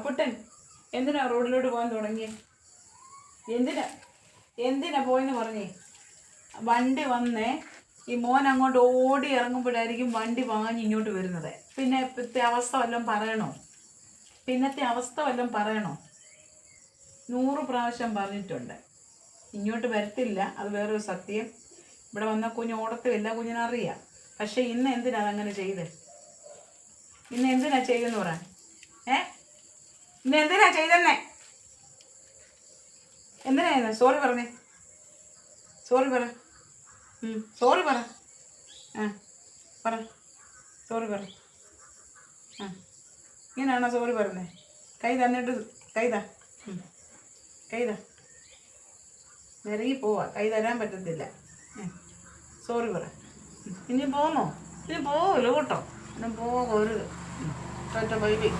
അപ്പുട്ടൻ എന്തിനാ റോഡിലോട്ട് പോകാൻ തുടങ്ങിയേ? എന്തിനാ പോയെന്ന് പറഞ്ഞേ? വണ്ടി വന്നേ, ഈ മോൻ അങ്ങോട്ട് ഓടി ഇറങ്ങുമ്പോഴായിരിക്കും വണ്ടി വാങ്ങി ഇങ്ങോട്ട് വരുന്നത്. പിന്നെ ഇപ്പോഴത്തെ അവസ്ഥ വല്ലതും പറയണോ? 100 പ്രാവശ്യം പറഞ്ഞിട്ടുണ്ട്, ഇങ്ങോട്ട് വരത്തില്ല. അത് വേറൊരു സത്യം. ഇവിടെ വന്ന കുഞ്ഞ് ഓടത്തുമില്ല, കുഞ്ഞിനറിയാം. പക്ഷെ ഇന്ന് എന്തിനാ അതങ്ങനെ ചെയ്ത്? ഇന്ന് എന്തിനാ ചെയ്തെന്ന് പറ. ഇന്ന് എന്തിനാ ചെയ്തെന്നേ? എന്തിനായിരുന്നു? സോറി പറഞ്ഞേ. സോറി പറ. സോറി പറ. പറ. സോറി പറ. ഇങ്ങനെയാണോ സോറി പറഞ്ഞേ? കൈ തന്നിട്ട് കൈതാ. ഇറങ്ങി പോവാ. കൈ തരാൻ പറ്റത്തില്ല. സോറി പറ. ഇനി പോന്നോ? ഇനി പോവല്ലോ കേട്ടോ. ഇനി പോകരുത്. ബൈബി.